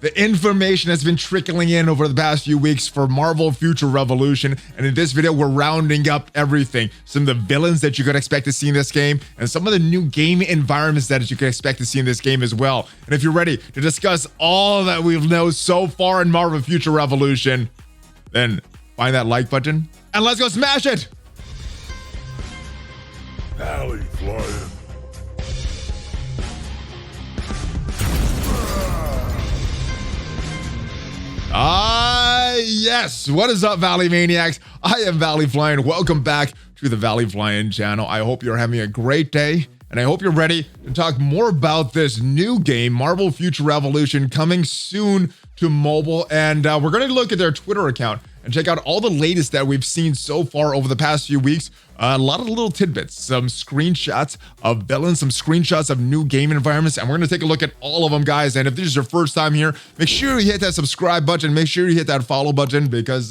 The information has been trickling in over the past few weeks for Marvel Future Revolution, and in this video, we're rounding up everything. Some of the villains that you could expect to see in this game, and some of the new game environments that you could expect to see in this game as well. And if you're ready to discuss all that we've known so far in Marvel Future Revolution, then find that like button, and let's go smash it! ValleyFlyin. Yes. What is up, Valley Maniacs? I am ValleyFlyin. Welcome back to the ValleyFlyin channel. I hope you're having a great day, and I hope you're ready to talk more about this new game, Marvel Future Revolution, coming soon to mobile. And we're going to look at their Twitter account and check out all the latest that we've seen so far over the past few weeks. A lot of little tidbits, some screenshots of villains, some screenshots of new game environments, and we're going to take a look at all of them, guys. And if this is your first time here, make sure you hit that subscribe button, make sure you hit that follow button, because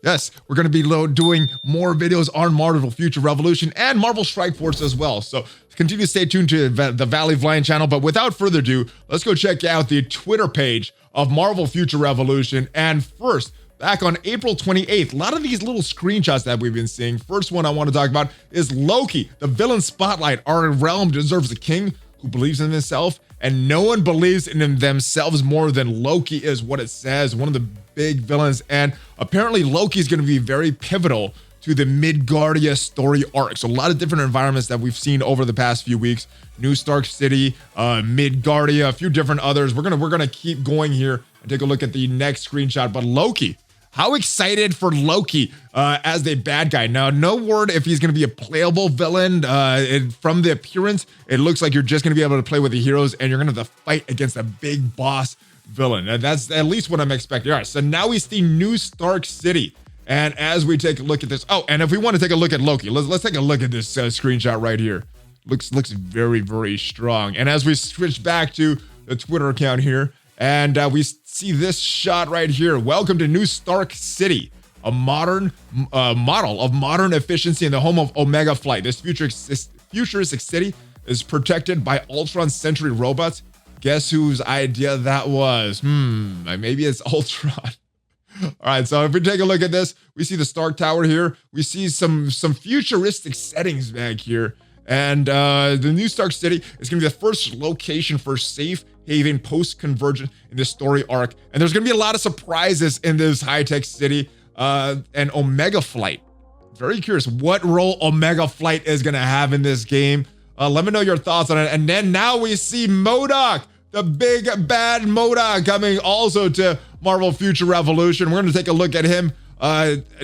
yes, we're going to be doing more videos on Marvel Future Revolution and Marvel Strike Force as well. So continue to stay tuned to the ValleyFlyin channel. But without further ado, let's go check out the Twitter page of Marvel Future Revolution. And first, back on April 28th, a lot of these little screenshots that we've been seeing. First one I want to talk about is Loki, the villain spotlight. Our realm deserves a king who believes in himself, and no one believes in themselves more than Loki, is what it says. One of the big villains, and apparently Loki is going to be very pivotal to the Midgardia story arc. So a lot of different environments that we've seen over the past few weeks. New Stark City, Midgardia, a few different others. We're gonna keep going here and take a look at the next screenshot. But Loki, how excited for Loki as the bad guy. Now, no word if he's going to be a playable villain. From the appearance, it looks like you're just going to be able to play with the heroes, and you're going to have to fight against a big boss villain. And that's at least what I'm expecting. All right, so now we see New Stark City. And as we take a look at this, oh, and if we want to take a look at Loki, let's take a look at this screenshot right here. Looks very, very strong. And as we switch back to the Twitter account here, and we see this shot right here. Welcome to New Stark City, a modern model of modern efficiency in the home of Omega Flight. This futuristic city is protected by Ultron Sentry robots. Guess whose idea that was? Maybe it's Ultron. All right, so if we take a look at this, we see the Stark Tower here. We see some futuristic settings back here. And the New Stark City is going to be the first location for safe haven post-convergence in this story arc. And there's going to be a lot of surprises in this high-tech city. And Omega Flight. Very curious what role Omega Flight is going to have in this game. Let me know your thoughts on it. And then now we see MODOK, the big bad MODOK, coming also to Marvel Future Revolution. We're going to take a look at him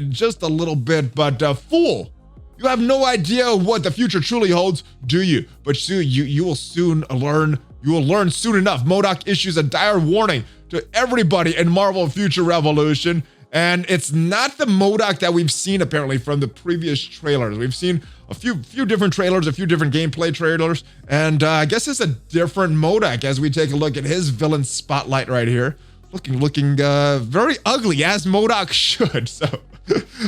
just a little bit. But fool, you have no idea what the future truly holds, do you? But soon, you will soon learn. You will learn soon enough. MODOK issues a dire warning to everybody in Marvel Future Revolution. And it's not the MODOK that we've seen, apparently, from the previous trailers. We've seen a few different trailers, a few different gameplay trailers. And I guess it's a different MODOK as we take a look at his villain spotlight right here. Looking very ugly, as MODOK should. So,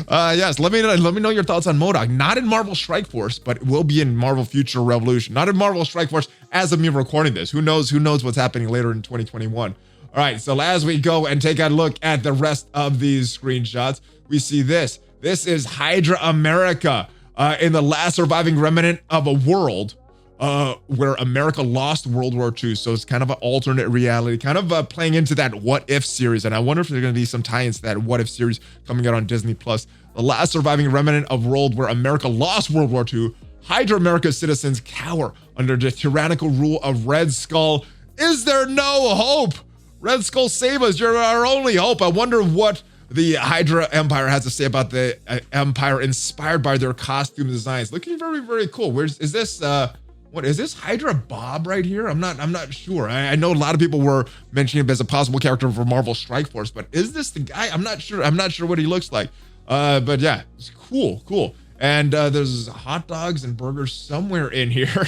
yes, let me know your thoughts on MODOK. Not in Marvel Strike Force, but it will be in Marvel Future Revolution. Not in Marvel Strike Force as of me recording this. Who knows what's happening later in 2021. All right, so as we go and take a look at the rest of these screenshots, we see this. This is Hydra America in the last surviving remnant of a world where America lost World War II. So it's kind of an alternate reality, kind of playing into that What If series. And I wonder if there's going to be some tie-ins to that What If series coming out on Disney+. The last surviving remnant of world where America lost World War II. Hydra America's citizens cower under the tyrannical rule of Red Skull. Is there no hope? Red Skull, save us. You're our only hope. I wonder what the Hydra Empire has to say about the Empire inspired by their costume designs. Looking very, very cool. Is this what is this Hydra Bob right here? I'm not sure. I know a lot of people were mentioning him as a possible character for Marvel Strike Force, but is this the guy? I'm not sure. I'm not sure what he looks like. But yeah, it's cool. And there's hot dogs and burgers somewhere in here.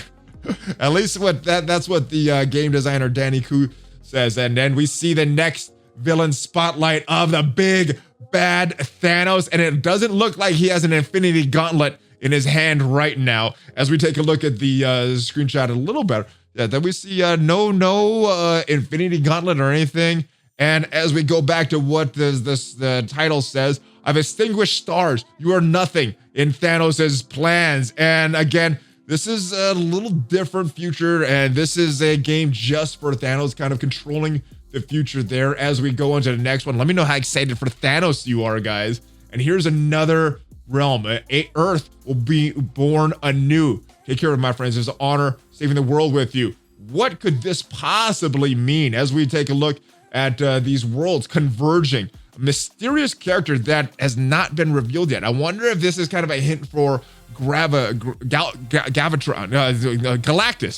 At least that's what the game designer Danny Koo says. And then we see the next villain spotlight of the big bad Thanos, and it doesn't look like he has an Infinity Gauntlet in his hand right now. As we take a look at the screenshot a little better, then we see no Infinity Gauntlet or anything. And as we go back to what the title says, I've extinguished stars. You are nothing in Thanos' plans. And again, this is a little different future, and this is a game just for Thanos, kind of controlling the future there. As we go on to the next one, let me know how excited for Thanos you are, guys. And here's another realm. Earth will be born anew. Take care of it, my friends. It's an honor saving the world with you. What could this possibly mean as we take a look at these worlds converging? A mysterious character that has not been revealed yet. I wonder if this is kind of a hint for Galactus.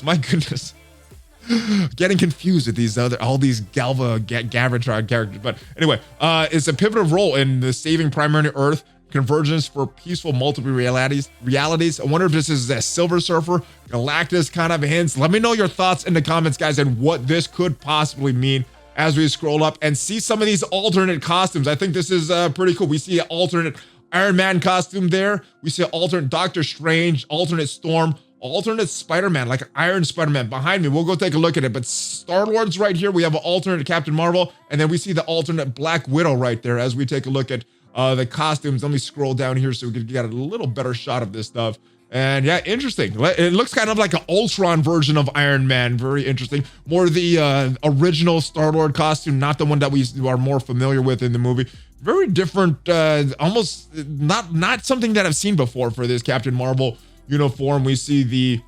My goodness. Getting confused with these all these Gavatron characters. But anyway, it's a pivotal role in the saving primary Earth, convergence for peaceful multiple realities. I wonder if this is a Silver Surfer, Galactus kind of hints. Let me know your thoughts in the comments, guys, and what this could possibly mean as we scroll up and see some of these alternate costumes. I think this is pretty cool. We see an alternate Iron Man costume there. We see an alternate Doctor Strange, alternate Storm, alternate Spider-Man, like Iron Spider-Man behind me. We'll go take a look at it. But Star-Lord's right here. We have an alternate Captain Marvel, and then we see the alternate Black Widow right there as we take a look at the costumes. Let me scroll down here so we can get a little better shot of this stuff. And yeah, interesting. It looks kind of like an Ultron version of Iron Man. Very interesting. More the original Star-Lord costume, not the one that we are more familiar with in the movie. Very different, almost not something that I've seen before for this Captain Marvel uniform. We see the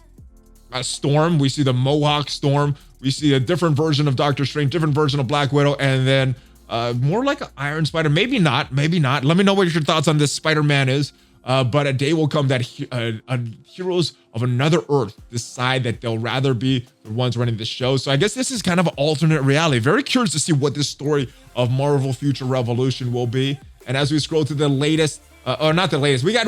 Storm. We see the Mohawk Storm. We see a different version of Doctor Strange, different version of Black Widow, and then more like an Iron Spider. Maybe not. Maybe not. Let me know what your thoughts on this Spider-Man is. But a day will come that heroes of another Earth decide that they'll rather be the ones running the show. So I guess this is kind of an alternate reality. Very curious to see what this story of Marvel Future Revolution will be. And as we scroll to the latest, or not the latest, we get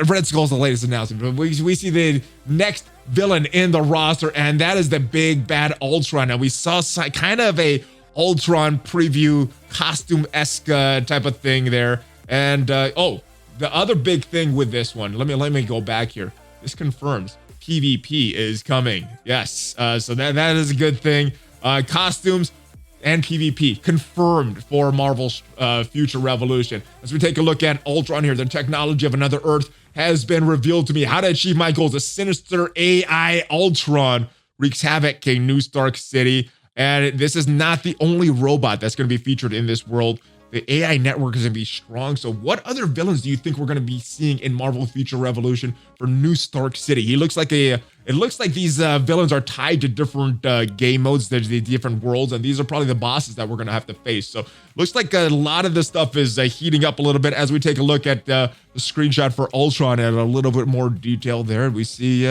Red Skull's the latest announcement, but we see the next villain in the roster, and that is the big bad Ultron. And we saw kind of a Ultron preview costume-esque type of thing there. And the other big thing with this one, let me go back here. This confirms PvP is coming. Yes, so that is a good thing. Costumes and PvP confirmed for Marvel's Future Revolution. As we take a look at Ultron here, the technology of another Earth has been revealed to me. How to achieve my goals. A sinister AI Ultron wreaks havoc in New Stark City. And this is not the only robot that's going to be featured in this world. The AI network is going to be strong. So what other villains do you think we're going to be seeing in Marvel Future Revolution for New Stark City? It looks like these villains are tied to different game modes, the different worlds, and these are probably the bosses that we're going to have to face. So looks like a lot of this stuff is heating up a little bit as we take a look at the screenshot for Ultron and a little bit more detail there. We see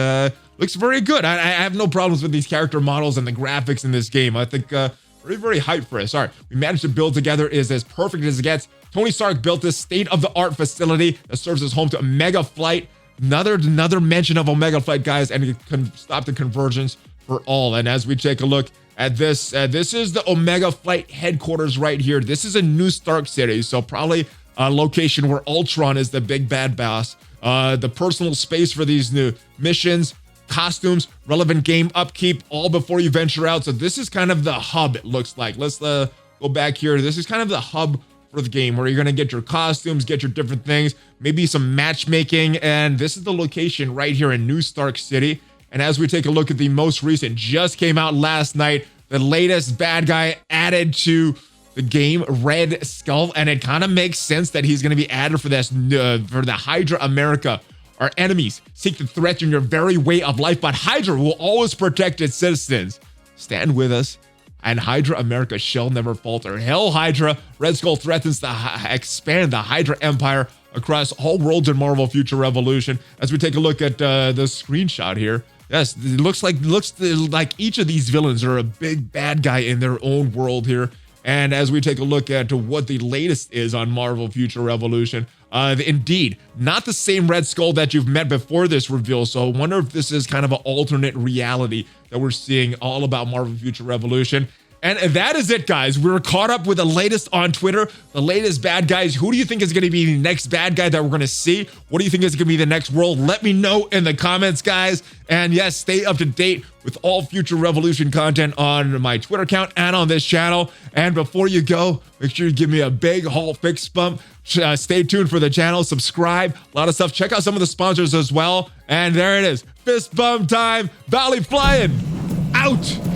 looks very good. I have no problems with these character models and the graphics in this game. I think very, very hyped for us. All right, we managed to build together is as perfect as it gets. Tony Stark built this state-of-the-art facility that serves as home to Omega Flight. Another mention of Omega Flight, guys, and it can stop the convergence for all. And as we take a look at this, this is the Omega Flight headquarters right here. This is a New Stark City, so probably a location where Ultron is the big bad boss. The personal space for these new missions, costumes, relevant game upkeep, all before you venture out. So this is kind of the hub, it looks like. Let's go back here. This is kind of the hub for the game where you're going to get your costumes, get your different things, maybe some matchmaking. And this is the location right here in New Stark City. And as we take a look at the most recent, just came out last night, the latest bad guy added to the game, Red Skull. And it kind of makes sense that he's going to be added for this, for the Hydra America. Our enemies seek to threaten your very way of life, but Hydra will always protect its citizens. Stand with us, and Hydra America shall never falter. Hail Hydra! Red Skull threatens to expand the Hydra Empire across all worlds in Marvel Future Revolution. As we take a look at the screenshot here, yes, it looks like each of these villains are a big bad guy in their own world here. And as we take a look at what the latest is on Marvel Future Revolution, indeed, not the same Red Skull that you've met before this reveal. So I wonder if this is kind of an alternate reality that we're seeing all about Marvel Future Revolution. And that is it, guys. We're caught up with the latest on Twitter, the latest bad guys. Who do you think is going to be the next bad guy that we're going to see? What do you think is going to be the next world? Let me know in the comments, guys. And yes, stay up to date with all future Revolution content on my Twitter account and on this channel. And before you go, make sure you give me a big haul fix bump. Stay tuned for the channel. Subscribe. A lot of stuff. Check out some of the sponsors as well. And there it is. Fist bump time. ValleyFlyin out.